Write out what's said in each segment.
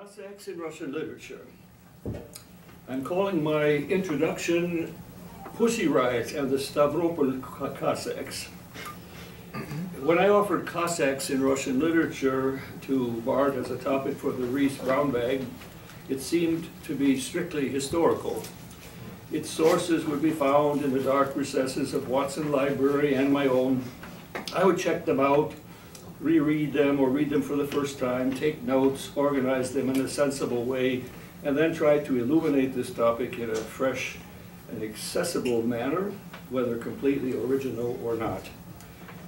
Cossacks in Russian literature. I'm calling my introduction Pussy Riot and the Stavropol Cossacks. When I offered Cossacks in Russian literature to Bart as a topic for the REES Brownbag, it seemed to be strictly historical. Its sources would be found in the dark recesses of Watson Library and my own. I would check them out, reread them or read them for the first time, take notes, organize them in a sensible way, and then try to illuminate this topic in a fresh and accessible manner, whether completely original or not.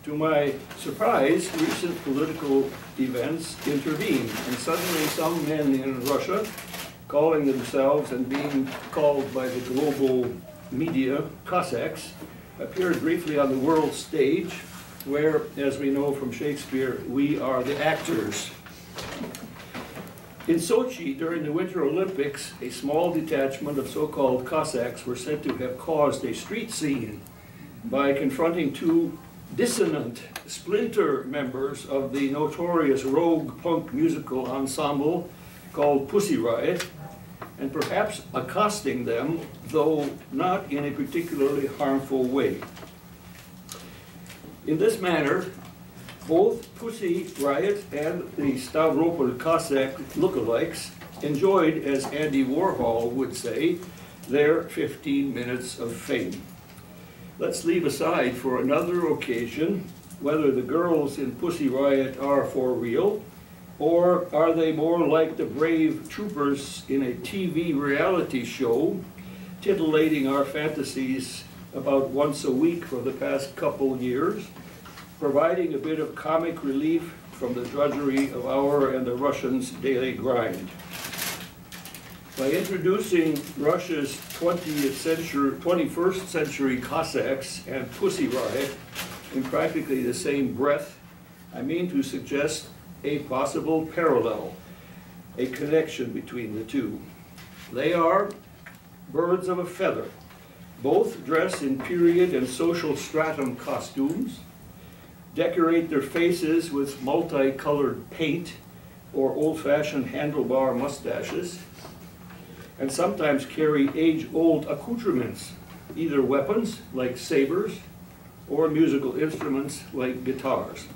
To my surprise, recent political events intervened, and suddenly some men in Russia, calling themselves and being called by the global media Cossacks, appeared briefly on the world stage, where, as we know from Shakespeare, we are the actors. In Sochi, during the Winter Olympics, a small detachment of so-called Cossacks were said to have caused a street scene by confronting two dissonant splinter members of the notorious rogue punk musical ensemble called Pussy Riot, and perhaps accosting them, though not in a particularly harmful way. In this manner, both Pussy Riot and the Stavropol Cossack lookalikes enjoyed, as Andy Warhol would say, their 15 minutes of fame. Let's leave aside for another occasion whether the girls in Pussy Riot are for real, or are they more like the brave troopers in a TV reality show, titillating our fantasies about once a week for the past couple years, providing a bit of comic relief from the drudgery of our and the Russians' daily grind. By introducing Russia's 21st century Cossacks and Pussy Riot in practically the same breath, I mean to suggest a possible parallel, a connection between the two. They are birds of a feather. Both dress in period and social stratum costumes, decorate their faces with multicolored paint or old-fashioned handlebar mustaches, and sometimes carry age-old accoutrements, either weapons like sabers or musical instruments like guitars.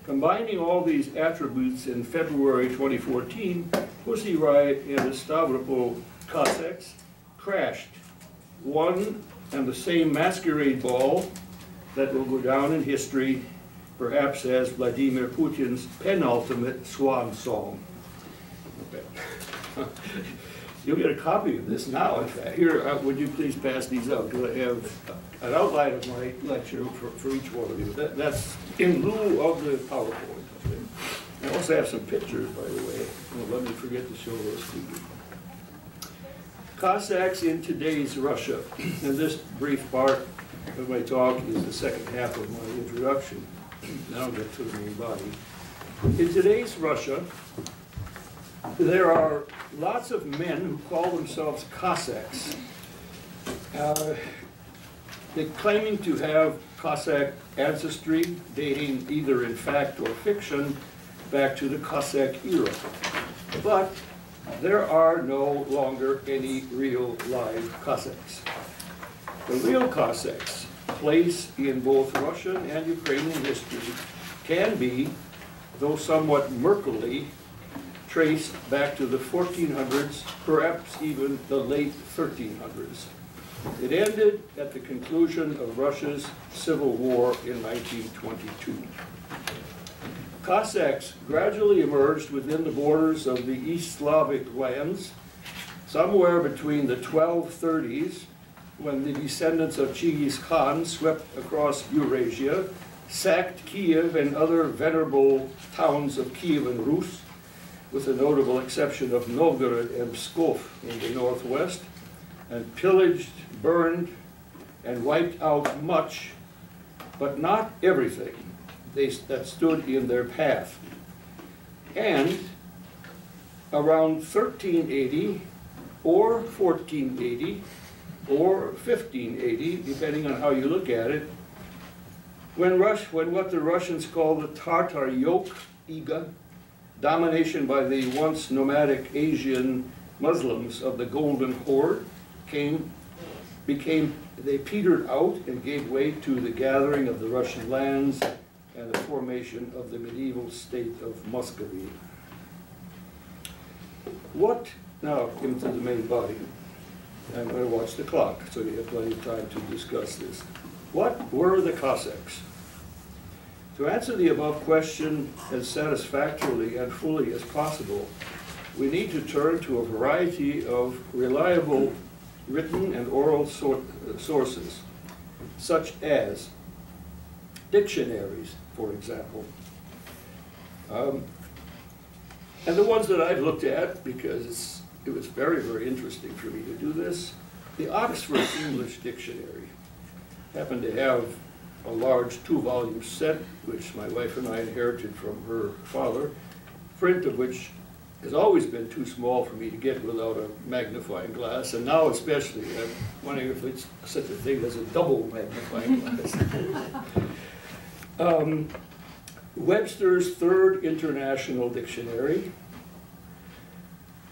Combining all these attributes in February 2014, Pussy Riot and the Stavropol Cossacks crashed one and the same masquerade ball that will go down in history, perhaps as Vladimir Putin's penultimate swan song. Okay. You'll get a copy of this now, in fact. Here, would you please pass these out, because I have an outline of my lecture for each one of you. That's in lieu of the PowerPoint. Okay? I also have some pictures, by the way. Don't let me forget to show those to you. Cossacks in today's Russia. And this brief part of my talk is the second half of my introduction. Now I'll get to the main body. In today's Russia, there are lots of men who call themselves Cossacks. They're claiming to have Cossack ancestry, dating either in fact or fiction back to the Cossack era. But there are no longer any real live Cossacks. The real Cossacks' place in both Russian and Ukrainian history can be, though somewhat murkily, traced back to the 1400s, perhaps even the late 1300s. It ended at the conclusion of Russia's civil war in 1922. Cossacks gradually emerged within the borders of the East Slavic lands, somewhere between the 1230s, when the descendants of Genghis Khan swept across Eurasia, sacked Kiev and other venerable towns of Kievan Rus, with the notable exception of Novgorod and Pskov in the northwest, and pillaged, burned, and wiped out much, but not everything, that stood in their path. And around 1380, or 1480, or 1580, depending on how you look at it, when what the Russians call the Tartar yoke, Iga, domination by the once nomadic Asian Muslims of the Golden Horde they petered out and gave way to the gathering of the Russian lands and the formation of the medieval state of Muscovy. What, now into the main body. I'm going to watch the clock, so you have plenty of time to discuss this. What were the Cossacks? To answer the above question as satisfactorily and fully as possible, we need to turn to a variety of reliable written and oral sources, such as dictionaries, for example. And the ones that I've looked at, because it was very, very interesting for me to do this, the Oxford English Dictionary happened to have a large 2-volume set, which my wife and I inherited from her father, print of which has always been too small for me to get without a magnifying glass, and now especially, I'm wondering if it's such a thing as a double magnifying glass. Webster's Third International Dictionary,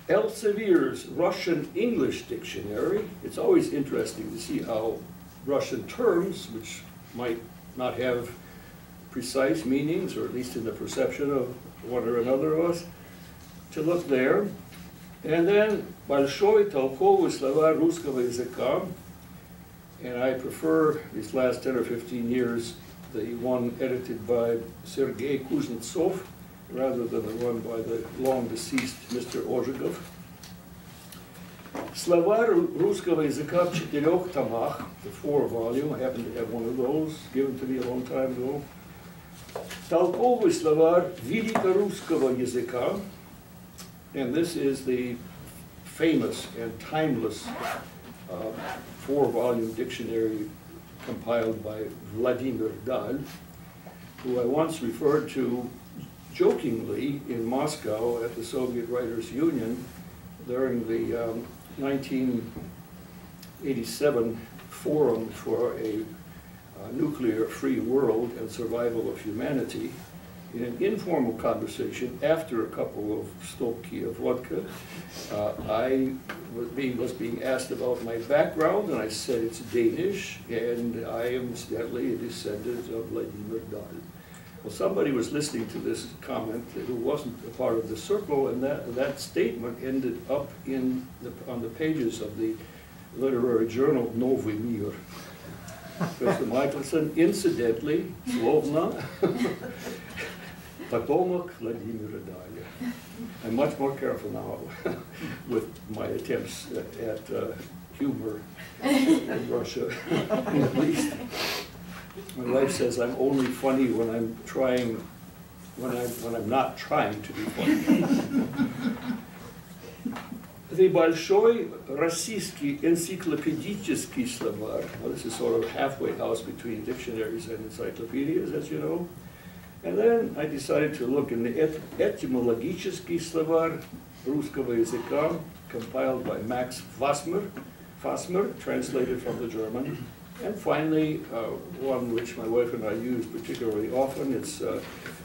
Elsevier's Russian-English Dictionary. It's always interesting to see how Russian terms, which might not have precise meanings, or at least in the perception of one or another of us, to look there. And then Большой толковый словарь русского языка, and I prefer these last 10 or 15 years the one edited by Sergei Kuznetsov rather than the one by the long deceased Mr. Ozhigov. Словарь русского языка в 4 томах, the 4-volume, I happen to have one of those, given to me a long time ago. Толковый словарь великорусского языка, and this is the famous and timeless 4-volume dictionary compiled by Vladimir Dahl, who I once referred to jokingly in Moscow at the Soviet Writers' Union during the 1987 Forum for a Nuclear-Free World and Survival of Humanity. In an informal conversation, after a couple of stopki of vodka, I was being asked about my background, and I said it's Danish, and I am incidentally a descendant of Vladimir Dahl. Well, somebody was listening to this comment who wasn't a part of the circle, and that statement ended up on the pages of the literary journal Novy Mir. Mr. Mikkelson, incidentally, Slovna, Potomak Vladimira Dalia. I'm much more careful now with my attempts at humor in Russia, at least. My wife says I'm only funny when I'm not trying to be funny. The Большой Российский Encyclopediический Словарь. Well, this is sort of a halfway house between dictionaries and encyclopedias, as you know. And then I decided to look in the Etymologический словарь русского языка, compiled by Max Fassmer, translated from the German. And finally, one which my wife and I use particularly often. It's, I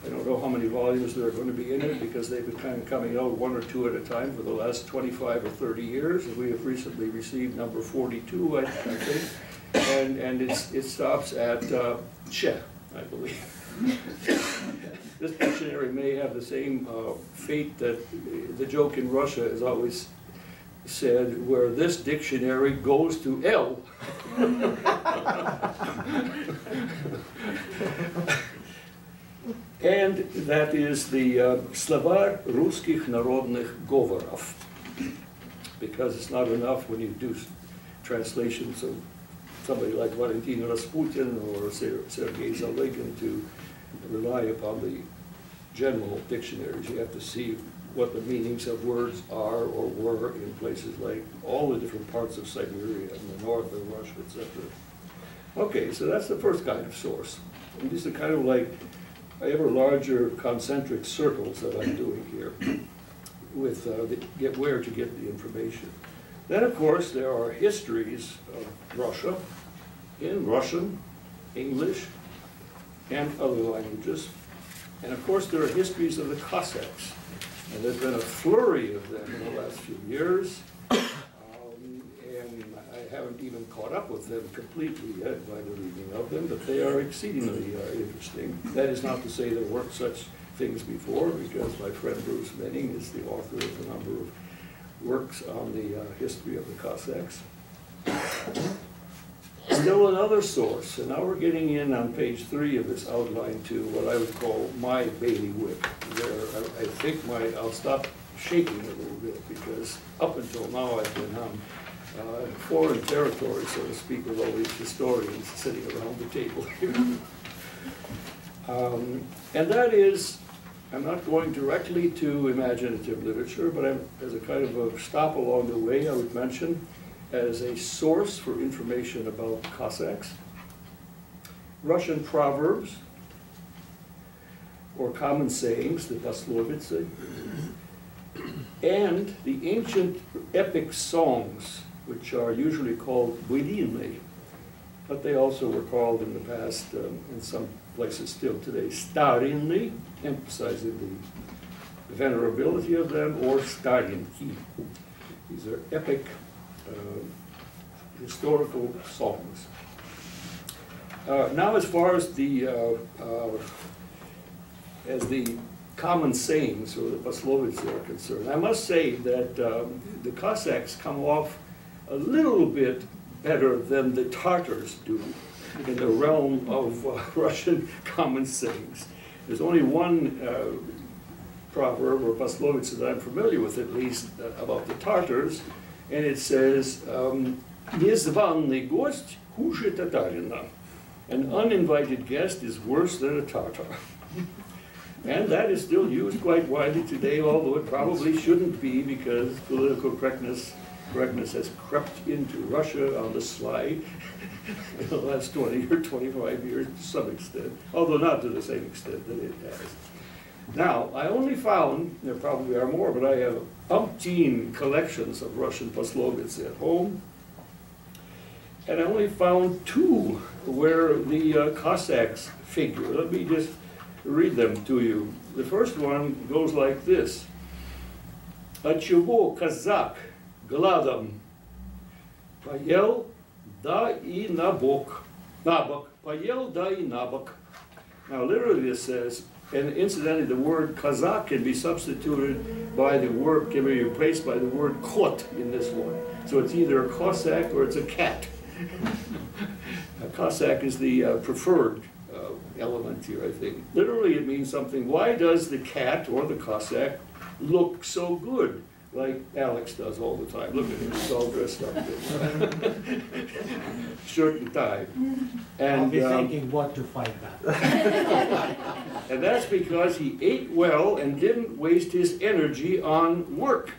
don't know how many volumes there are going to be in it, because they've been kind of coming out 1 or 2 at a time for the last 25 or 30 years. And we have recently received number 42, I think. And it stops at Che, I believe. This dictionary may have the same fate that the joke in Russia is always said, where this dictionary goes to L. And that is the Словарь русских народных говоров, because it's not enough when you do translations of somebody like Valentin Rasputin or Sergei Zalegin to rely upon the general dictionaries. You have to see what the meanings of words are or were in places like all the different parts of Siberia and the north of Russia, etc. Okay, so that's the first kind of source. And these are kind of like ever larger concentric circles that I'm doing here with where to get the information. Then, of course, there are histories of Russia in Russian, English, and other languages. And of course, there are histories of the Cossacks. And there's been a flurry of them in the last few years. And I haven't even caught up with them completely yet by the reading of them, but they are exceedingly interesting. That is not to say there weren't such things before, because my friend Bruce Menning is the author of a number of works on the history of the Cossacks. Still another source, and now we're getting in on page 3 of this outline to what I would call my bailiwick, where I think I'll stop shaking a little bit, because up until now I've been on foreign territory, so to speak, with all these historians sitting around the table here. And that is, I'm not going directly to imaginative literature, but as a kind of a stop along the way, I would mention as a source for information about Cossacks, Russian proverbs, or common sayings, the posloviцы, and the ancient epic songs, which are usually called былины, but they also were called in the past, in some places still today, старинные, emphasizing the venerability of them, or starinki. These are epic historical songs. Now, as far as the common sayings, or the posloviцы, are concerned, I must say that the Cossacks come off a little bit better than the Tartars do in the realm of Russian common sayings. There's only one proverb or poslovice that I'm familiar with, at least, about the Tartars, and it says, "Незваный гость хуже татарина." An uninvited guest is worse than a Tartar. And that is still used quite widely today, although it probably shouldn't be, because political correctness has crept into Russia on the sly in the last 20 or 25 years to some extent, although not to the same extent that it has. Now, I only found, there probably are more, but I have umpteen collections of Russian posloviцы at home, and I only found 2 where the Cossacks figure. Let me just read them to you. The first one goes like this. "А чего казак гладом поел, да и набок, поел, да и набок." Now, literally this says, and incidentally, the word Kazakh can be substituted by the word, can be replaced by the word kot in this one. So it's either a Cossack or it's a cat. A Cossack is the preferred element here, I think. Literally, it means something. Why does the cat or the Cossack look so good, like Alex does all the time? Look at him, he's all dressed up. Shirt and tie. And, I'll be thinking what to fight back. And that's because he ate well and didn't waste his energy on work.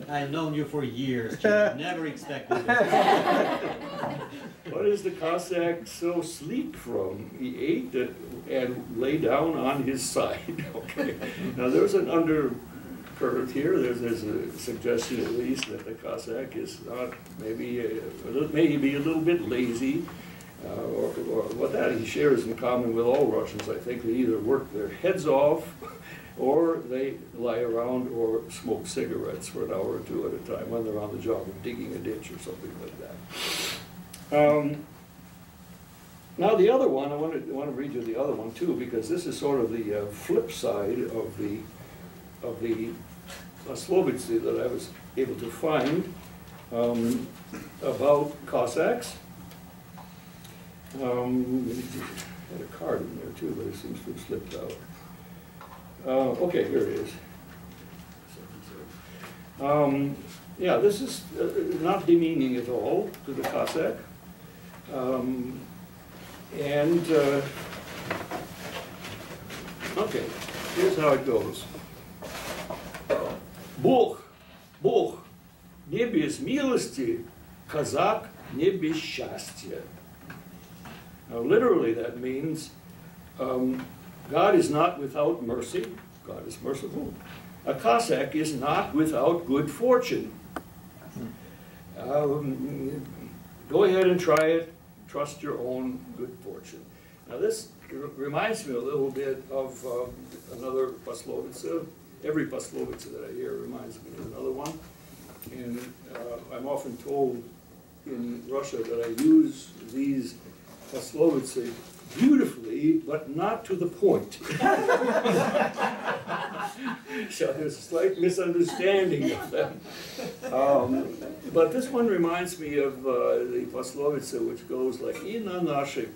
I've known you for years, Jim. Never expected this. What is the Cossack so sleek from? He ate it and lay down on his side. Okay. Now there's an undercurrent here. There's a suggestion, at least, that the Cossack is not maybe a little bit lazy, or what that he shares in common with all Russians. I think they either work their heads off, or they lie around or smoke cigarettes for an hour or 2 at a time when they're on the job of digging a ditch or something like that. Now the other one, I want to read you the other one too, because this is sort of the flip side of the posloviцы that I was able to find about Cossacks. I had a card in there too, but it seems to have slipped out. Okay, here it is. Yeah, this is not demeaning at all to the Cossack. Okay, here's how it goes. Бог, не без милости, казак не без счастья. Now, literally, that means God is not without mercy. God is merciful. A Cossack is not without good fortune. Go ahead and try it. Trust your own good fortune. Now this reminds me a little bit of another poslovica. Every poslovica that I hear reminds me of another one. And I'm often told in Russia that I use these poslovica beautifully, but not to the point. So there's a slight misunderstanding of them. But this one reminds me of the poslovica, which goes like, "И на нашей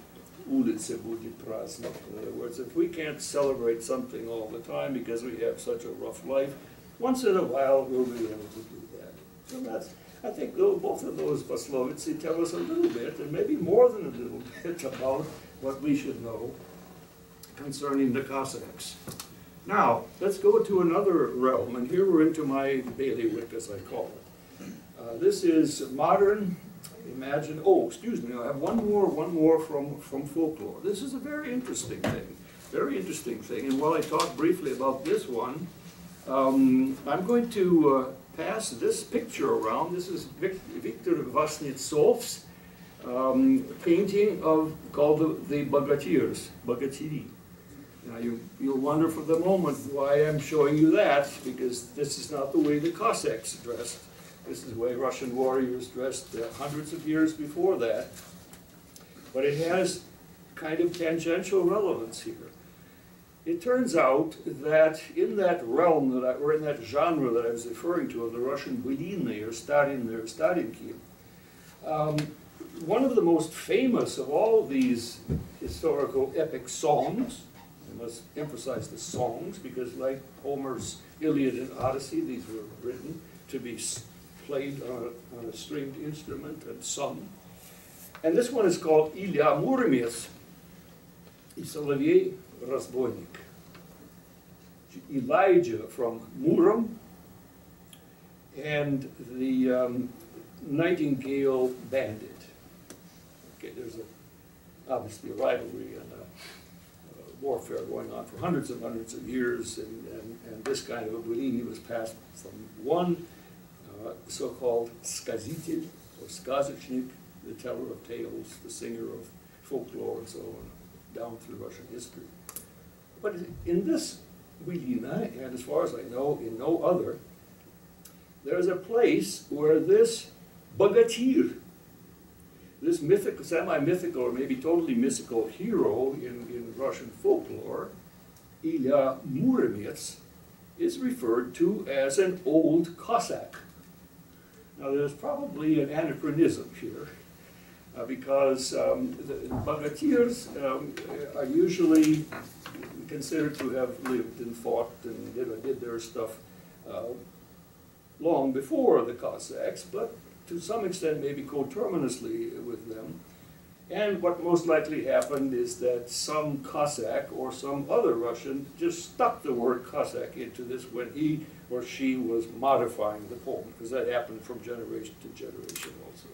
улице будет праздник." In other words, if we can't celebrate something all the time because we have such a rough life, once in a while we'll be able to do that. So that's, I think both of those poslovica tell us a little bit, and maybe more than a little bit, about what we should know concerning the Cossacks. Now, let's go to another realm, and here we're into my bailiwick, as I call it. This is modern, excuse me, I have one more from folklore. This is a very interesting thing, and while I talk briefly about this one, I'm going to pass this picture around. This is Viktor Vasnetsov's painting called the Bogatirs, Bogatiri. Now you'll wonder for the moment why I'm showing you that, because this is not the way the Cossacks dressed. This is the way Russian warriors dressed hundreds of years before that. But it has kind of tangential relevance here. It turns out that in that realm or in that genre that I was referring to, of the Russian былины or Starinki, one of the most famous of all these historical epic songs, I must emphasize the songs, because like Homer's Iliad and Odyssey, these were written to be played on a stringed instrument and sung. And this one is called Ilya Muromets и Соловей Разбойник. Elijah from Murom and the Nightingale Bandit. Okay, there's obviously a rivalry and a warfare going on for hundreds and hundreds of years, and this kind of a былины was passed from one so-called skazитель, or сказочник, the teller of tales, the singer of folklore and so on, down through Russian history. But in this былина, and as far as I know, in no other, there's a place where this bogatir, this mythical, semi-mythical, or maybe totally mythical hero in Russian folklore, Ilya Muromets, is referred to as an old Cossack. Now there's probably an anachronism here, because the bogatirs are usually considered to have lived and fought and did their stuff long before the Cossacks, but to some extent maybe coterminously with them. And what most likely happened is that some Cossack or some other Russian just stuck the word Cossack into this when he or she was modifying the poem, because that happened from generation to generation also.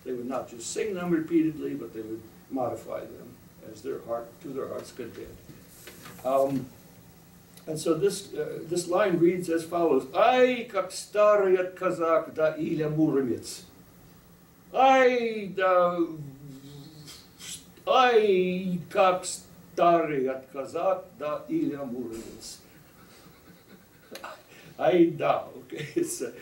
They would not just sing them repeatedly, but they would modify them as to their heart's content. And so this line reads as follows: "Ay, как старый казак да Ilya Muromets. Ay, как старый казак да Ilya Muromets." Ay da, okay, it's an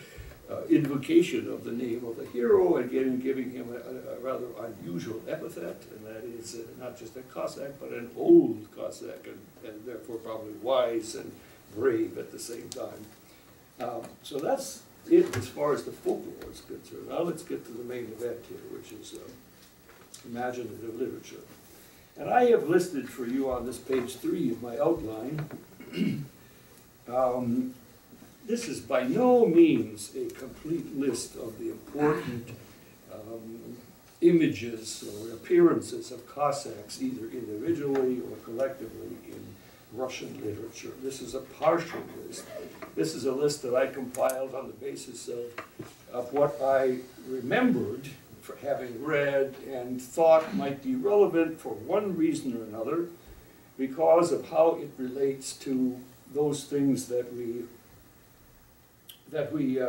invocation of the name of the hero, again giving him a rather unusual epithet, and that is not just a Cossack, but an old Cossack, and therefore probably wise and brave at the same time. So that's it as far as the folklore is concerned. Now let's get to the main event here, which is imaginative literature. And I have listed for you on this page 3 of my outline this is by no means a complete list of the important images or appearances of Cossacks, either individually or collectively in Russian literature. This is a partial list. This is a list that I compiled on the basis of what I remembered for having read and thought might be relevant for one reason or another, because of how it relates to those things that we that we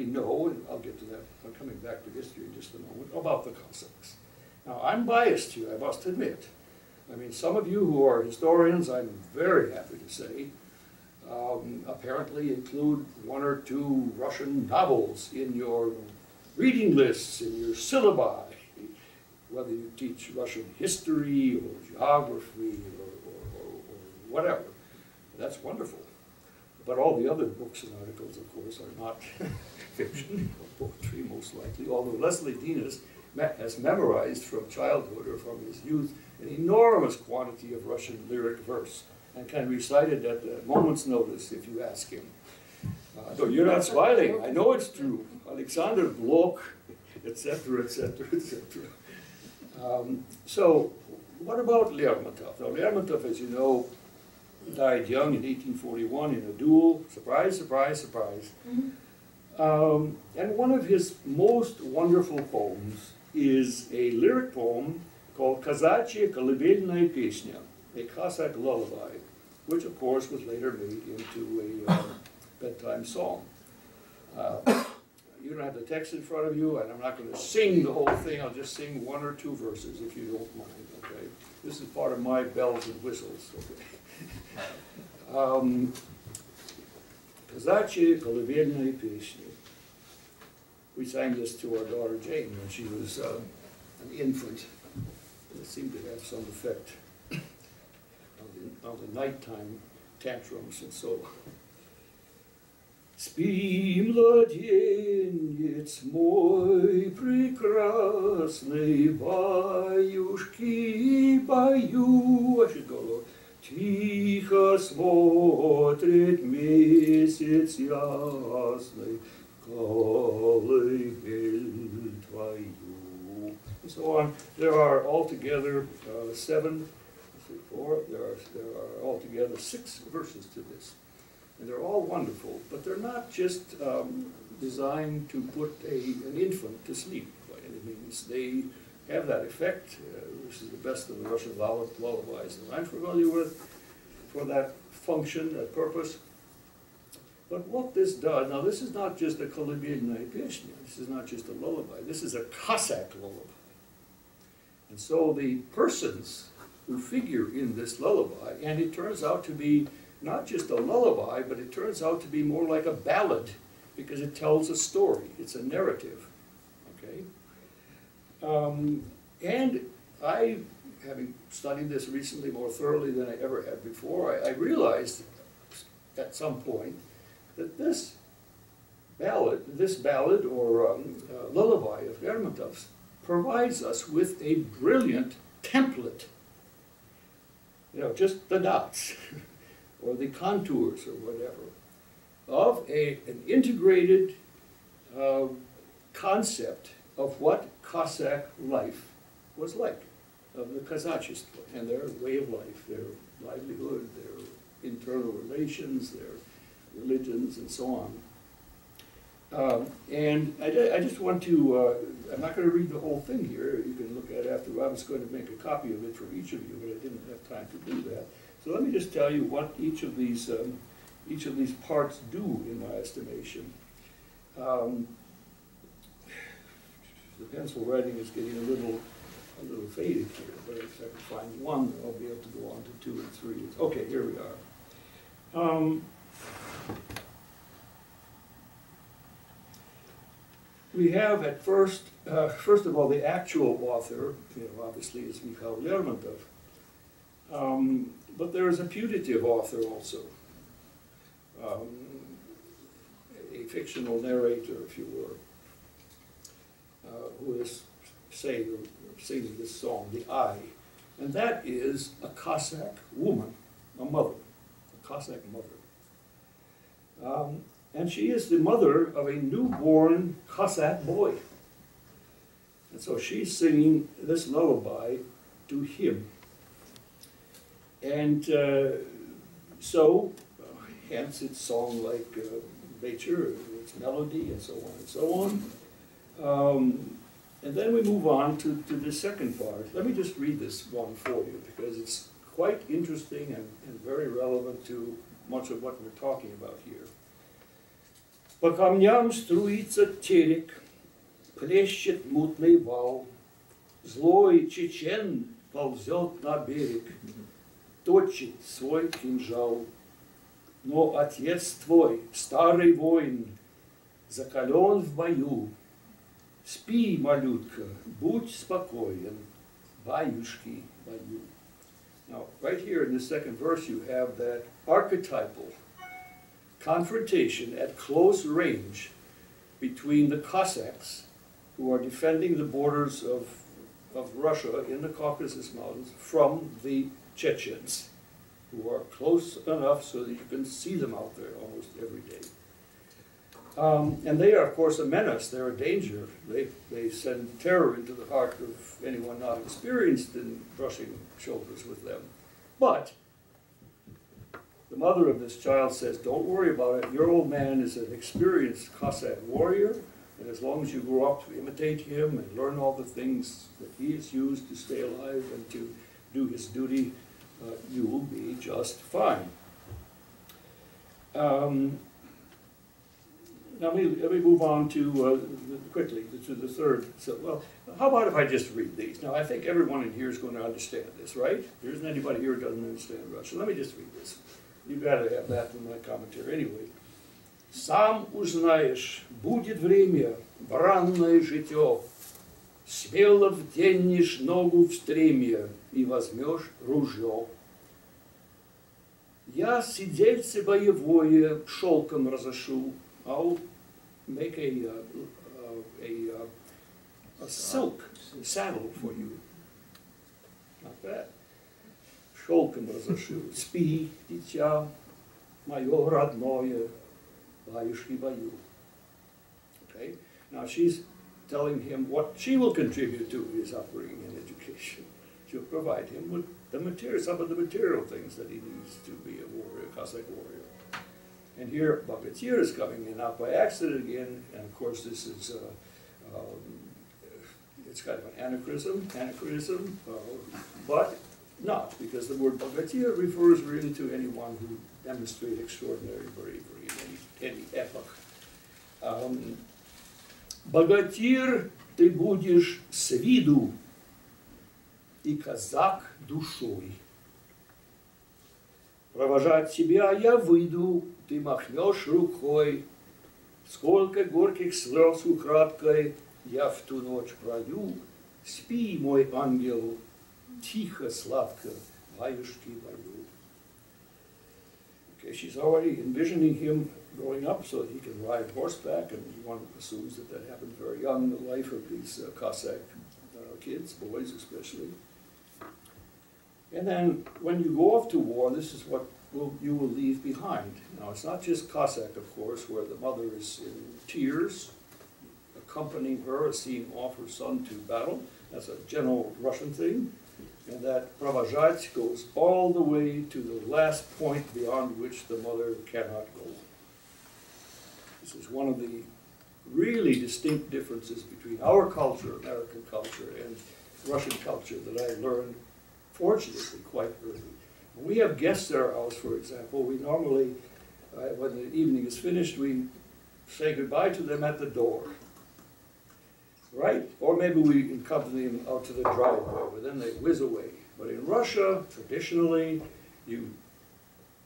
know, and I'll get to that, I'm coming back to history in just a moment, about the Cossacks. Now, I'm biased here, I must admit. I mean, some of you who are historians, I'm very happy to say, apparently include one or two Russian novels in your reading lists, in your syllabi, whether you teach Russian history or geography or whatever. That's wonderful. But all the other books and articles, of course, are not fiction or poetry, most likely, although Leslie Dean has memorized from childhood or from his youth an enormous quantity of Russian lyric verse and can recite it at a moment's notice if you ask him. So you're not smiling, I know it's true. Alexander Blok, etc., etc., etc. So what about Lermontov? Now Lermontov, as you know, died young in 1841 in a duel. Surprise, surprise, surprise. Mm-hmm. And one of his most wonderful poems is a lyric poem called Казачья колыбельная песня, a Cossack lullaby, which of course was later made into a bedtime song. You don't have the text in front of you, and I'm not going to sing the whole thing. I'll just sing one or two verses if you don't mind, okay? This is part of my bells and whistles, okay? Казачья колыбельная песня. We sang this to our daughter Jane when she was an infant. It seemed to have some effect on the nighttime tantrums and so on. Спи, младенец мой прекрасный, баюшки, баю, I should go low. Тихо смотрит месяц ясный, колыбель твою. And so on. There are altogether there are altogether 6 verses to this. And they're all wonderful, but they're not just designed to put an infant to sleep by any means. They have that effect. This is the best of the Russian lullabies that I'm familiar with for that function, that purpose. But what this does, now this is not just a колыбельная песня, this is not just a lullaby, this is a Cossack lullaby. And so the persons who figure in this lullaby, and it turns out to be not just a lullaby, but it turns out to be more like a ballad because it tells a story. It's a narrative, okay? And I, having studied this recently more thoroughly than I ever had before, I realized at some point that this ballad or lullaby of Lermontov's provides us with a brilliant template. You know, just the dots. Or the contours or whatever, of an integrated concept of what Cossack life was like, of the Казачество, and their way of life, their livelihood, their internal relations, their religions, and so on. And I just want to, I'm not going to read the whole thing here, you can look at it after. I was going to make a copy of it for each of you, but I didn't have time to do that. So let me just tell you what each of these parts do in my estimation. The pencil writing is getting a little faded here, but if I can find one, I'll be able to go on to 2 and 3. Okay, here we are. We have at first of all, the actual author, obviously is Mikhail Lermontov. But there is a putative author also, a fictional narrator, if you were, who is singing this song, the I, and that is a Cossack woman, a mother, a Cossack mother. And she is the mother of a newborn Cossack boy. And so she's singing this lullaby to him. And hence it's song like nature, its melody, and so on and so on. And then we move on to the second part. Let me just read this one for you, because it's quite interesting and very relevant to much of what we're talking about here. По камням струится терек, плещет мутный вал. Злой чечен ползет на берег, точит свой кинжал. Но отец твой, старый воин, закален в бою. Спи, малютка, будь спокоен, баюшки, баю. Now, right here in the second verse, you have that archetypal confrontation at close range between the Cossacks, who are defending the borders of Russia in the Caucasus Mountains, from the Chechens, who are close enough so that you can see them out there almost every day. And they are, of course, a menace. They're a danger. They send terror into the heart of anyone not experienced in brushing shoulders with them. But the mother of this child says, don't worry about it. Your old man is an experienced Cossack warrior, and as long as you grow up to imitate him and learn all the things that he has used to stay alive and to do his duty, you will be just fine. Now let me move on to quickly to the third. So, well, how about if I just read these? Now, I think everyone in here is going to understand this, right? There isn't anybody here who doesn't understand Russian. Let me just read this. You've got to have that in my commentary anyway. Сам узнаешь, будет время, бранное житье, смело втянешь ногу в стремя и возьмешь ружье. Я сидельце боевое шелком разошу. I'll make a silk saddle for you. Not bad. Шелком разошу. Спи, дитя, мое родное, баюшки баю. Okay? Now she's telling him what she will contribute to his upbringing and education. She'll provide him with the material, some of the material things that he needs to be a warrior, a Cossack warrior. And here, Bogatyr is coming in, not by accident again, and of course this is, it's kind of an anachronism, but not, because the word Bogatyr refers really to anyone who demonstrates extraordinary bravery in any epoch. Богатырь ты будешь с виду и казак душой. Провожать тебя я выйду, ты махнешь рукой. Сколько горьких слез украдкой я в ту ночь пролью. Спи, мой ангел, тихо, сладко, баюшки баю. Okay, she's already envisioning him growing up so that he can ride horseback, and one assumes that that happened very young in the life of these Cossack kids, boys especially. And then when you go off to war, this is what you will leave behind. Now, it's not just Cossack, of course, where the mother is in tears, accompanying her, seeing off her son to battle. That's a general Russian thing. And that pravazhать goes all the way to the last point beyond which the mother cannot go. This is one of the really distinct differences between our culture, American culture, and Russian culture that I learned, fortunately, quite early. When we have guests at our house, for example, we normally, when the evening is finished, we say goodbye to them at the door. Right? Or maybe we accompany them out to the driveway, but then they whiz away. But in Russia, traditionally, you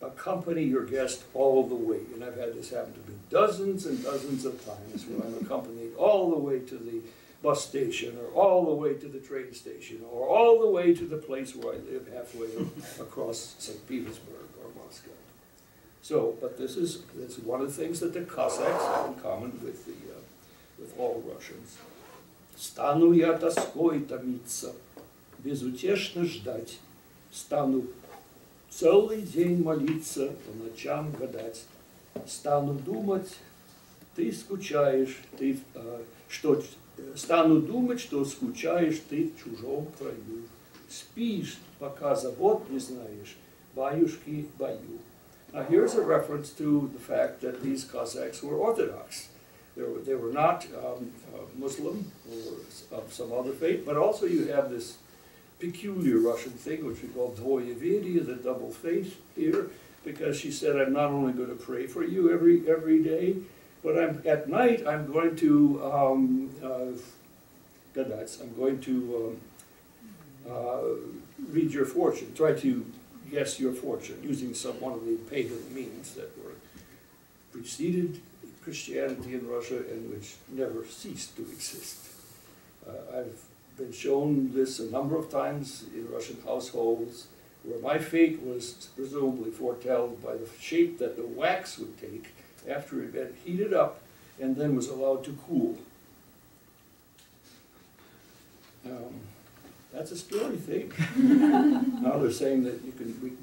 accompany your guest all the way. And I've had this happen to me dozens and dozens of times when I'm accompanied all the way to the bus station, or all the way to the train station, or all the way to the place where I live, halfway across St. Petersburg or Moscow. So, but that's one of the things that the Cossacks have in common with all Russians. Стану я тоской томиться, безутешно ждать, стану целый день молиться, по ночам гадать, стану думать, ты скучаешь, стану думать, что скучаешь ты в чужом краю, спишь, пока забот не знаешь, баюшки баю. Now here's a reference to the fact that these Cossacks were Orthodox. They were not Muslim or of some other faith, but also you have this peculiar Russian thing, which we call dvoyevedie, the double faith here, because she said, I'm not only going to pray for you every day, But at night, I'm going to, read your fortune, try to guess your fortune using one of the pagan means that were preceded Christianity in Russia and which never ceased to exist. I've been shown this a number of times in Russian households where my fate was presumably foretold by the shape that the wax would take after it had heated up and then was allowed to cool. That's a scary thing. Now they're saying that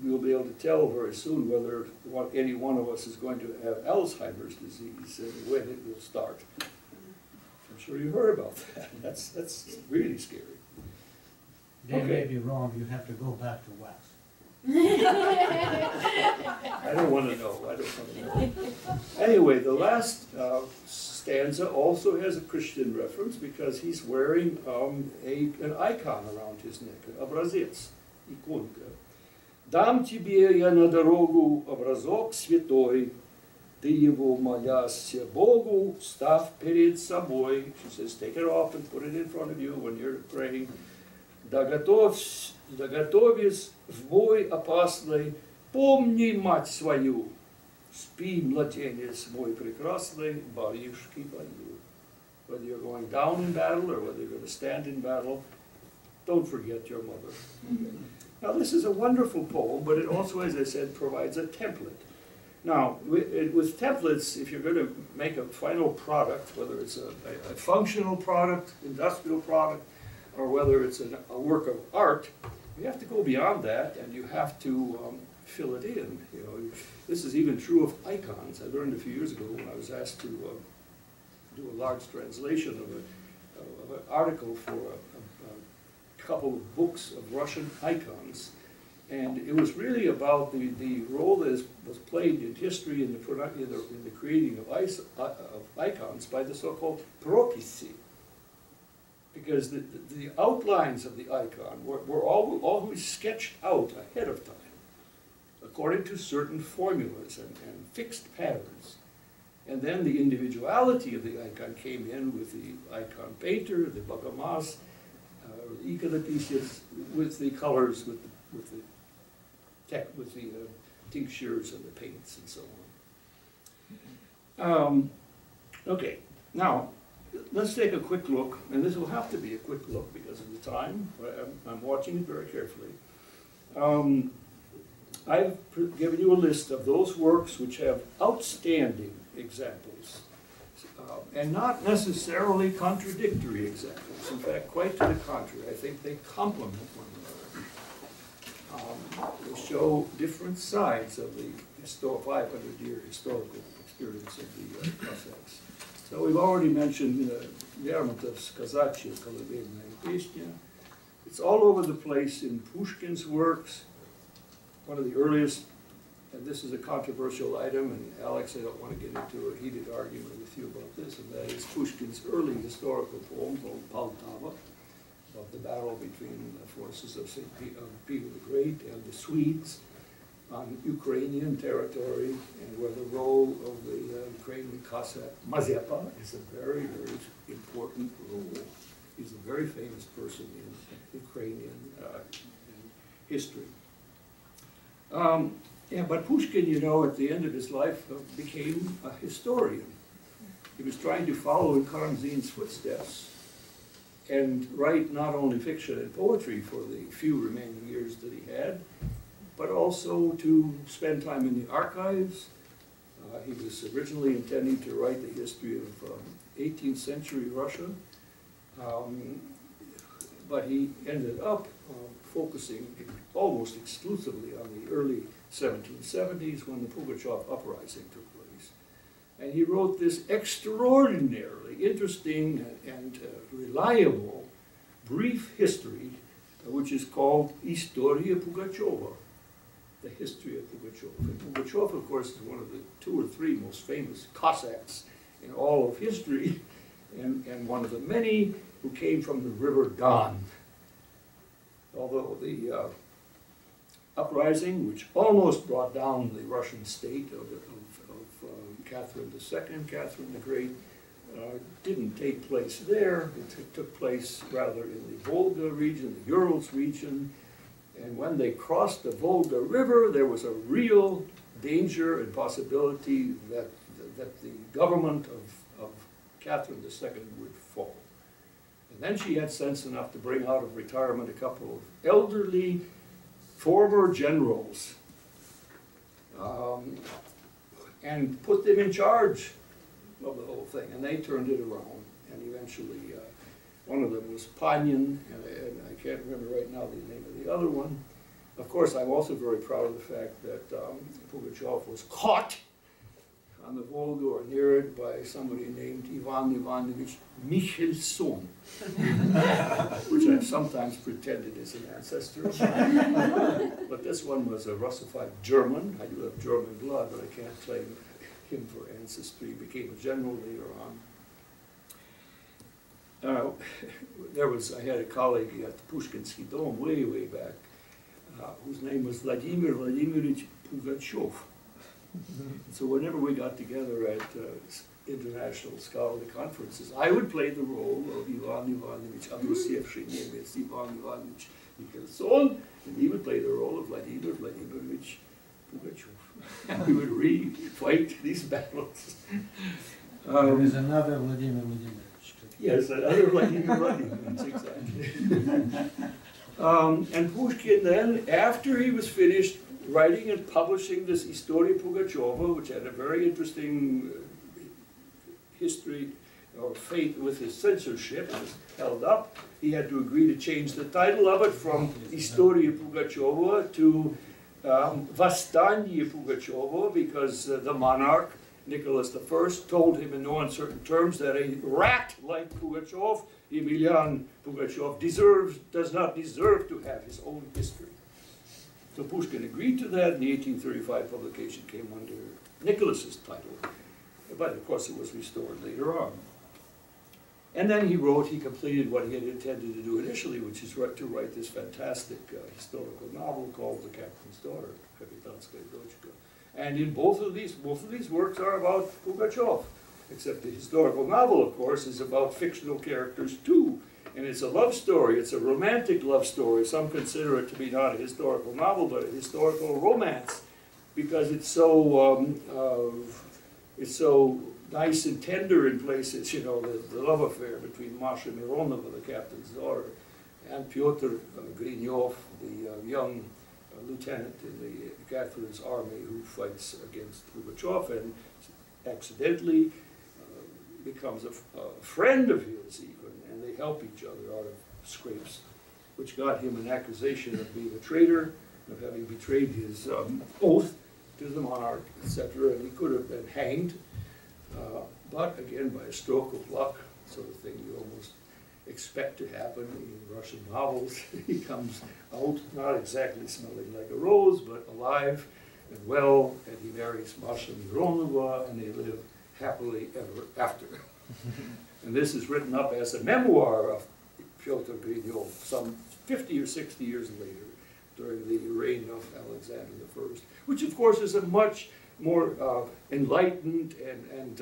we'll be able to tell very soon whether any one of us is going to have Alzheimer's disease and when it will start. I'm sure you heard about that. That's really scary. They may be wrong. You have to go back to wax. I don't want to know. I don't want to know. Anyway, the last stanza also has a Christian reference because he's wearing an icon around his neck, an образец, иконка. «Дам тебе я на дорогу образок святой, ты его моляся Богу, став перед собой». She says, take it off and put it in front of you when you're praying. «Доготовись в бой опасный, помни мать свою». Спи, младенец мой прекрасный, баришки бою. Whether you're going down in battle or whether you're going to stand in battle, don't forget your mother. Okay. Now this is a wonderful poem, but it also, as I said, provides a template. Now, with templates, if you're going to make a final product, whether it's a functional product, industrial product, or whether it's a work of art, you have to go beyond that and you have to fill it in. You know, this is even true of icons. I learned a few years ago when I was asked to do a large translation of an article for a couple of books of Russian icons, and it was really about the role that was played in history in the creating of icons by the so-called propisy. Because the outlines of the icon were always sketched out ahead of time, according to certain formulas and fixed patterns. And then the individuality of the icon came in with the icon painter, the bagamas, the iconopicius, with the colors, with the tinctures and the paints and so on. Okay, now let's take a quick look, and this will have to be a quick look because of the time. I'm watching it very carefully. I've given you a list of those works which have outstanding examples, and not necessarily contradictory examples. In fact, quite to the contrary. I think they complement one another. They show different sides of the 500-year historical experience of the Cossacks. So we've already mentioned Lermontov's Казачья колыбельная песня. It's all over the place in Pushkin's works. One of the earliest, and this is a controversial item, and Alex, I don't want to get into a heated argument with you about this, and that is Pushkin's early historical poem called Poltava, about the battle between the forces of Peter the Great and the Swedes on Ukrainian territory, and where the role of the Ukrainian Cossack Mazepa is a very, very important role. He's a very famous person in Ukrainian history. But Pushkin, you know, at the end of his life became a historian. He was trying to follow in Karamzin's footsteps and write not only fiction and poetry for the few remaining years that he had, but also to spend time in the archives. He was originally intending to write the history of 18th century Russia, but he ended up focusing almost exclusively on the early 1770s when the Pugachev uprising took place. And he wrote this extraordinarily interesting and reliable brief history, which is called Istoria Pugacheva, the history of Pugachev. And Pugachev, of course, is one of the 2 or 3 most famous Cossacks in all of history, and one of the many who came from the river Don. Although the uprising, which almost brought down the Russian state of Catherine II, Catherine the Great, didn't take place there. It took place rather in the Volga region, the Urals region. And when they crossed the Volga River, there was a real danger and possibility that the government of Catherine II would fall. And then she had sense enough to bring out of retirement a couple of elderly former generals and put them in charge of the whole thing. And they turned it around. And eventually, one of them was Panyin, and I can't remember right now the name of the other one. Of course, I'm also very proud of the fact that Pugachev was caught on the Volga or near it by somebody named Ivan Ivanovich Mikkelson, which I've sometimes pretended is an ancestor. But this one was a Russified German. I do have German blood, but I can't claim him for ancestry. He became a general later on. I had a colleague at the Pushkinsky Dome way back, whose name was Vladimir Vladimirovich Pugachev. So whenever we got together at international scholarly conferences, I would play the role of Ivan Ivanovich Andrusievsky Nemets, Ivan Ivanovich Mikkelson, and he would play the role of Vladimir Vladimirovich Pugachev. And we would re-fight these battles. There is another Vladimir Vladimirovich too. Yes, another Vladimir Vladimirovich, exactly. And Pushkin then, after he was finished writing and publishing this Historia Pugacheva, which had a very interesting history or fate with his censorship, it was held up. He had to agree to change the title of it from Historia Pugacheva to Vastanye Pugacheva, because the monarch, Nicholas I, told him in no uncertain terms that a rat like Pugachev, Emelian Pugachev, does not deserve to have his own history. So Pushkin agreed to that, and the 1835 publication came under Nicholas's title. But of course it was restored later on. And then he completed what he had intended to do initially, which is to write this fantastic historical novel called The Captain's Daughter, Kapitanskaya Dochka. And in both of these works are about Pugachev, except the historical novel, of course, is about fictional characters too. And it's a love story, it's a romantic love story. Some consider it to be not a historical novel, but a historical romance, because it's so nice and tender in places, you know, the love affair between Masha Mironova, the captain's daughter, and Pyotr Grinyov, the young lieutenant in the Catherine's army who fights against Pugachev and accidentally becomes a friend of his even, and they help each other out of scrapes, which got him an accusation of being a traitor, of having betrayed his oath to the monarch, etc., and he could have been hanged. But again, by a stroke of luck, sort of thing you almost expect to happen in Russian novels, he comes out not exactly smelling like a rose, but alive and well, and he marries Masha Mironova, and they live happily ever after. And this is written up as a memoir of Pyotr Grinyov some 50 or 60 years later, during the reign of Alexander I, which of course is a much more enlightened and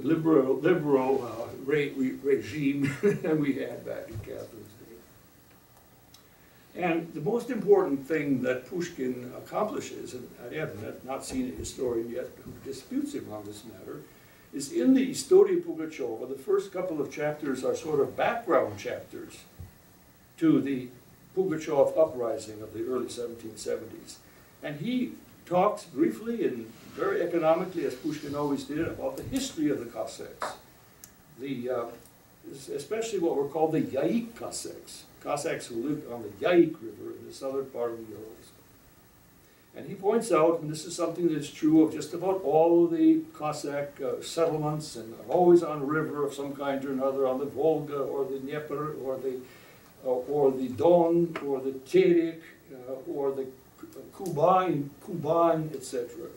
liberal regime than we had back in Catherine's day. And the most important thing that Pushkin accomplishes, and I have not seen a historian yet who disputes him on this matter, is in the Historia Pugacheva, the first couple of chapters are sort of background chapters to the Pugachev uprising of the early 1770s. And he talks briefly and very economically, as Pushkin always did, about the history of the Cossacks. Especially what were called the Yaik Cossacks, Cossacks who lived on the Yaik River in the southern part of the Urals. And he points out, and this is something that is true of just about all of the Cossack settlements, and always on a river of some kind or another, on the Volga or the Dnieper or the Don or the Terek or the Kuban, etc.,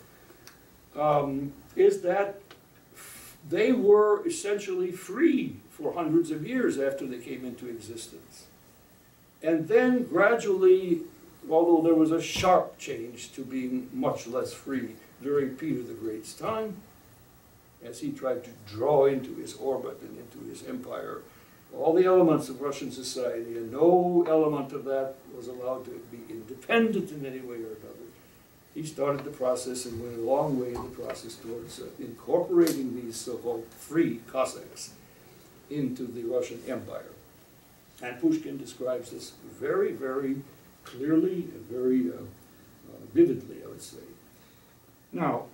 is that they were essentially free for hundreds of years after they came into existence. And then gradually although there was a sharp change to being much less free during Peter the Great's time, as he tried to draw into his orbit and into his empire all the elements of Russian society, and no element of that was allowed to be independent in any way or another. He started the process and went a long way in the process towards incorporating these so-called free Cossacks into the Russian Empire. And Pushkin describes this very, very clearly and very vividly, I would say. Now,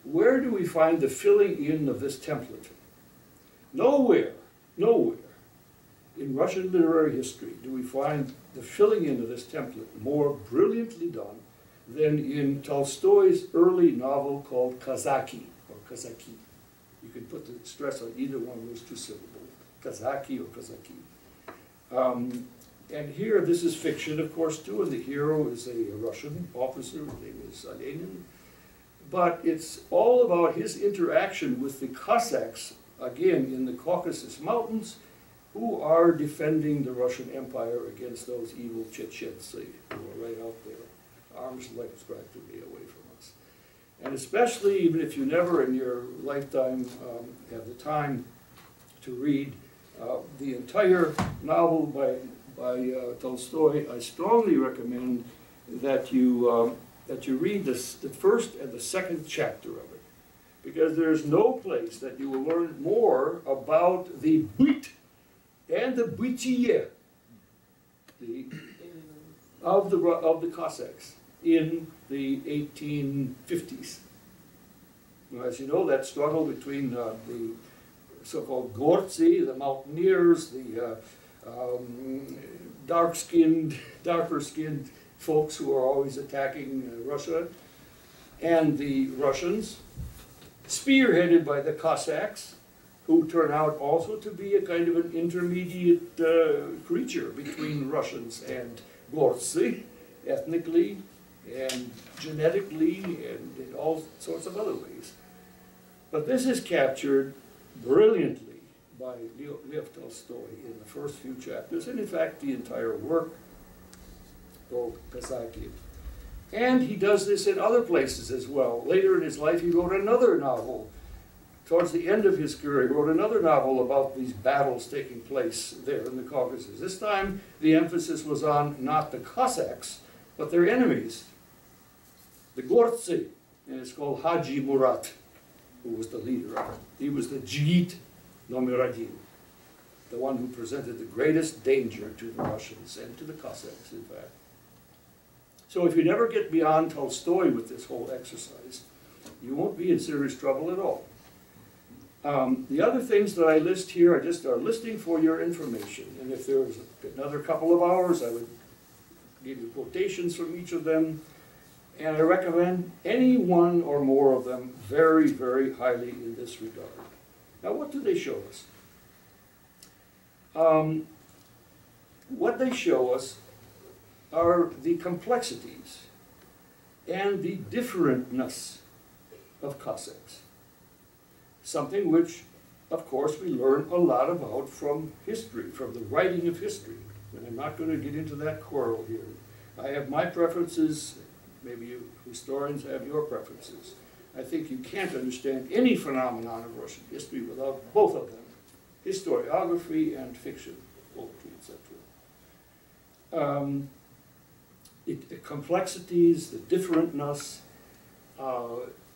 where do we find the filling in of this template? Nowhere in Russian literary history do we find the filling in of this template more brilliantly done than in Tolstoy's early novel called Kazaki, or Kazaki. You can put the stress on either one of those two syllables, Kazaki or Kazaki. And here, this is fiction, of course, too, and the hero is a Russian officer, his name is Lenin. But it's all about his interaction with the Cossacks, again, in the Caucasus Mountains, who are defending the Russian Empire against those evil Chechens who are right out there, arm's length practically away from us. And especially, even if you never in your lifetime have the time to read the entire novel by Tolstoy, I strongly recommend that you read the first and the second chapter of it, because there's no place that you will learn more about the byt and the bytiye of the Cossacks in the 1850s. Now, as you know, that struggle between the so-called Gortsi, the mountaineers, the darker-skinned folks who are always attacking Russia, and the Russians, spearheaded by the Cossacks, who turn out also to be a kind of an intermediate creature between Russians and Gortsi, ethnically and genetically and in all sorts of other ways. But this is captured brilliantly by Lev Tolstoy in the first few chapters, and in fact the entire work called Kazaki. And he does this in other places as well. Later in his life he wrote another novel. Towards the end of his career he wrote another novel about these battles taking place there in the Caucasus. This time the emphasis was on not the Cossacks, but their enemies, the Gortsi, and it's called Haji Murat, who was the leader of it. He was the Jit Nomer Один, the one who presented the greatest danger to the Russians and to the Cossacks, in fact. So if you never get beyond Tolstoy with this whole exercise, you won't be in serious trouble at all. The other things that I list here are just listing for your information. And if there was another couple of hours, I would give you quotations from each of them. And I recommend any one or more of them very, very highly in this regard. Now, what do they show us? What they show us are the complexities and the differentness of Cossacks. Something which, of course, we learn a lot about from history, from the writing of history. And I'm not going to get into that quarrel here. I have my preferences, maybe you historians have your preferences. I think you can't understand any phenomenon of Russian history without both of them, historiography and fiction, poetry, etc. The complexities, the differentness,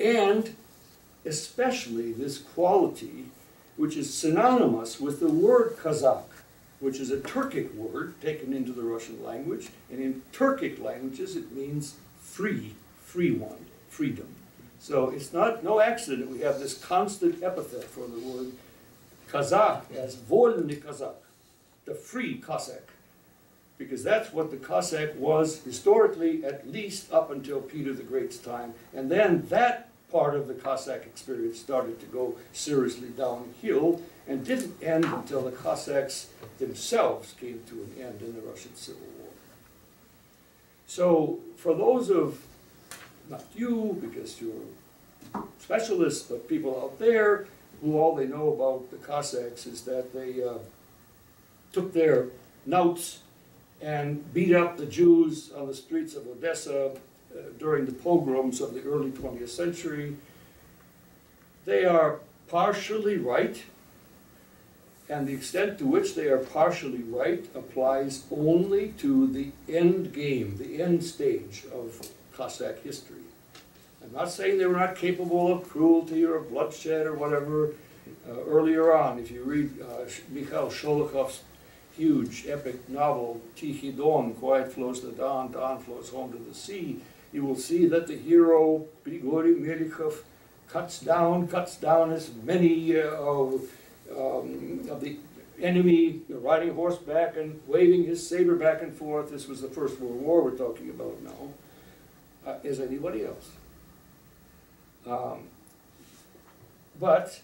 and especially this quality which is synonymous with the word Kazakh, which is a Turkic word taken into the Russian language, and in Turkic languages it means free, free one, freedom. So it's no accident we have this constant epithet for the word Kazakh as Volny Kazakh, the free Cossack, because that's what the Cossack was historically, at least up until Peter the Great's time, and then that part of the Cossack experience started to go seriously downhill and didn't end until the Cossacks themselves came to an end in the Russian Civil War. So for those of, not you, because you're specialists, but people out there who all they know about the Cossacks is that they took their knouts and beat up the Jews on the streets of Odessa during the pogroms of the early 20th century. They are partially right, and the extent to which they are partially right applies only to the end game, the end stage of Cossack history. I'm not saying they were not capable of cruelty or bloodshed or whatever. Earlier on, if you read Mikhail Sholokov's huge epic novel, Tikhy Don, Quiet Flows the Don, Don Flows Home to the Sea, you will see that the hero, Grigory Melikhov, cuts down as many of the enemy riding horseback and waving his saber back and forth. This was the First World War we're talking about now, as anybody else. But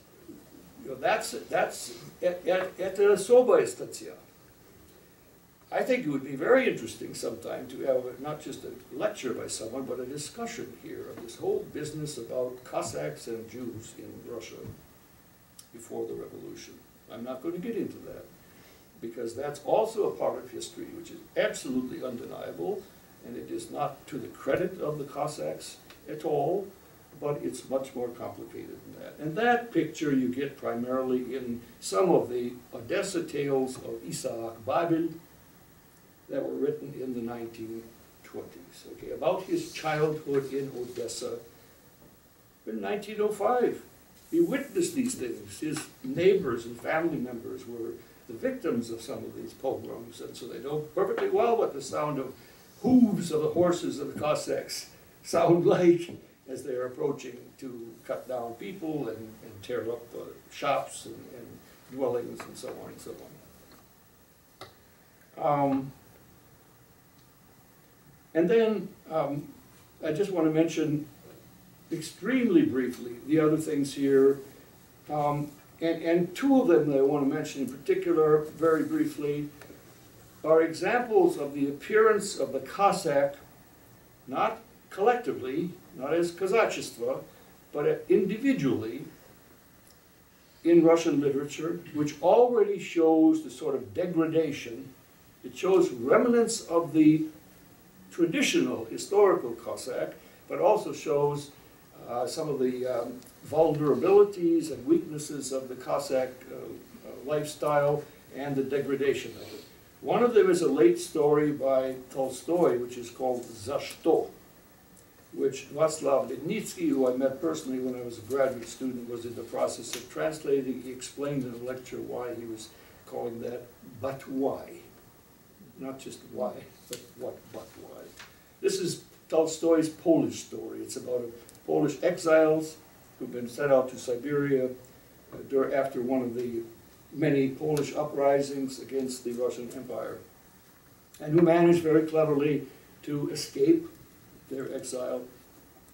you know, that's at the Soboye Statia. I think it would be very interesting sometime to have not just a lecture by someone, but a discussion here of this whole business about Cossacks and Jews in Russia before the revolution. I'm not going to get into that, because that's also a part of history which is absolutely undeniable, and it is not to the credit of the Cossacks at all, but it's much more complicated than that. And that picture you get primarily in some of the Odessa tales of Isaac Babel that were written in the 1920s, okay, about his childhood in Odessa in 1905. He witnessed these things. His neighbors and family members were the victims of some of these pogroms, and so they know perfectly well what the sound of hooves of the horses of the Cossacks sound like as they're approaching to cut down people and tear up shops and dwellings and so on and so on. And then I just want to mention extremely briefly the other things here, and two of them that I want to mention in particular very briefly are examples of the appearance of the Cossack, not collectively, not as Kazachество, but individually in Russian literature, which already shows the sort of degradation. It shows remnants of the traditional historical Cossack, but also shows some of the vulnerabilities and weaknesses of the Cossack lifestyle and the degradation of it. One of them is a late story by Tolstoy, which is called Za Что, which Václav Lidnitsky, who I met personally when I was a graduate student, was in the process of translating. He explained in a lecture why he was calling that "but why." Not just why, but what, but why. This is Tolstoy's Polish story. It's about Polish exiles who've been sent out to Siberia after one of the many Polish uprisings against the Russian Empire, and who managed very cleverly to escape their exile.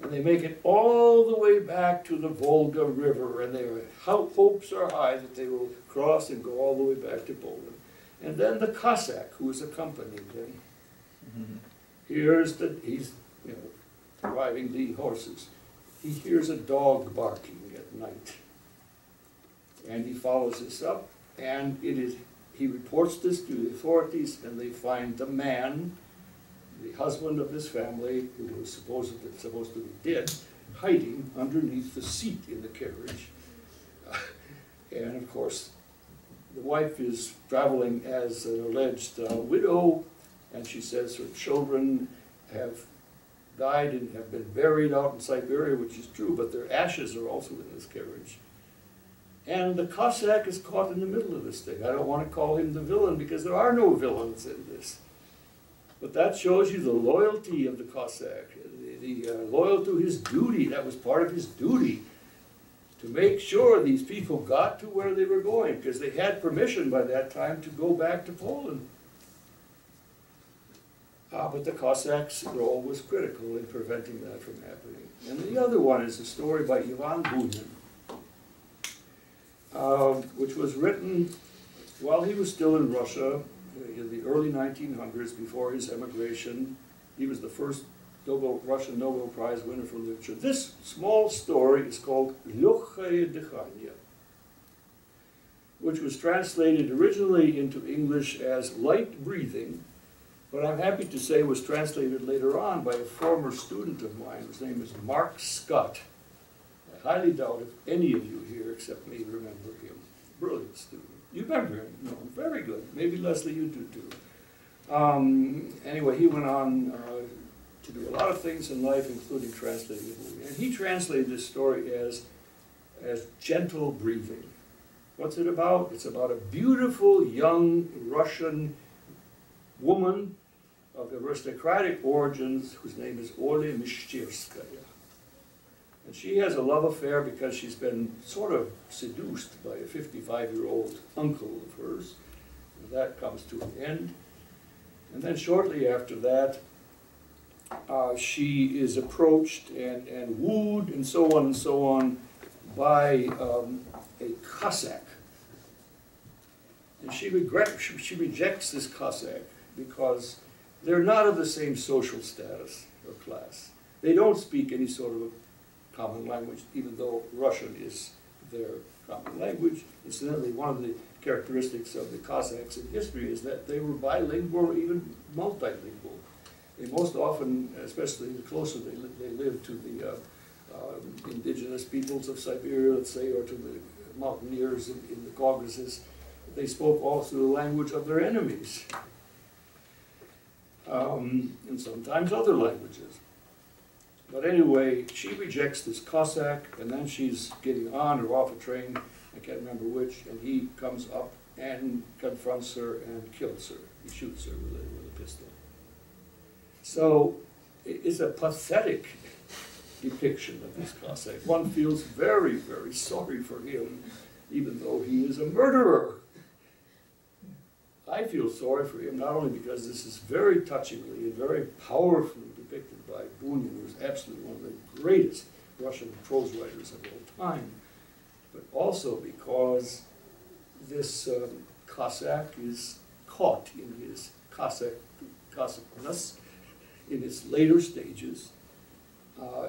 And they make it all the way back to the Volga River, and their hopes are high that they will cross and go all the way back to Poland. And then the Cossack, who is accompanying them, hears that he's driving the horses. He hears a dog barking at night, and he follows this up, and he reports this to the authorities, and they find the man, the husband of this family, who was supposed to be dead, hiding underneath the seat in the carriage. And of course, the wife is traveling as an alleged widow, and she says her children have died and have been buried out in Siberia, which is true, but their ashes are also in this carriage. And the Cossack is caught in the middle of this thing. I don't want to call him the villain, because there are no villains in this. But that shows you the loyalty of the Cossack, the loyal to his duty. That was part of his duty, to make sure these people got to where they were going, because they had permission by that time to go back to Poland. But the Cossacks' role was critical in preventing that from happening. And the other one is a story by Ivan Bunin, which was written while he was still in Russia in the early 1900s, before his emigration. He was the first Russian Nobel Prize winner for literature. This small story is called Лёгкое дыхание, which was translated originally into English as light breathing, but I'm happy to say was translated later on by a former student of mine, whose name is Mark Scott. I highly doubt if any of you here except me remember him. Brilliant student. You remember him? No, very good. Maybe Leslie, you do too. Anyway, he went on to do a lot of things in life, including translating the movie. And he translated this story as gentle breathing. What's it about? It's about a beautiful young Russian woman of aristocratic origins whose name is Oля Mishcherskaya. And she has a love affair because she's been sort of seduced by a 55-year-old uncle of hers. And that comes to an end. And then shortly after that, she is approached and wooed and so on by a Cossack. And she rejects this Cossack because they're not of the same social status or class. They don't speak any sort of a common language, even though Russian is their common language. Incidentally, one of the characteristics of the Cossacks in history is that they were bilingual or even multilingual. They most often, especially the closer they lived to the indigenous peoples of Siberia, let's say, or to the mountaineers in the Caucasus, they spoke also the language of their enemies, and sometimes other languages. But anyway, she rejects this Cossack, and then she's getting on or off a train, I can't remember which, and he comes up and confronts her and kills her. He shoots her with a pistol. So it's a pathetic depiction of this Cossack. One feels very, very sorry for him, even though he is a murderer. I feel sorry for him, not only because this is very touchingly and very powerfully depicted by Bunin, who's absolutely one of the greatest Russian prose writers of all time, but also because this Cossack is caught in his Cossackness in its later stages.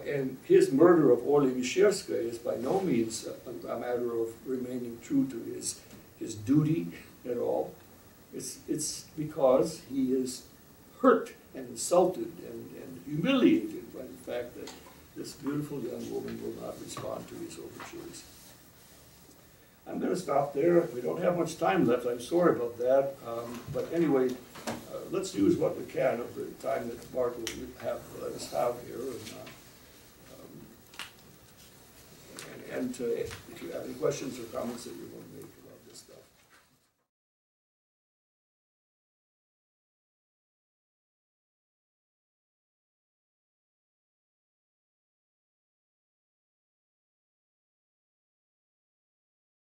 And his murder of Oля Mishcherskaya is by no means a matter of remaining true to his duty at all. It's because he is hurt and insulted and humiliated by the fact that this beautiful young woman will not respond to his overtures. I'm going to stop there. We don't have much time left. I'm sorry about that. But anyway, let's use what we can of the time that Bart will let us have here. And if you have any questions or comments that you want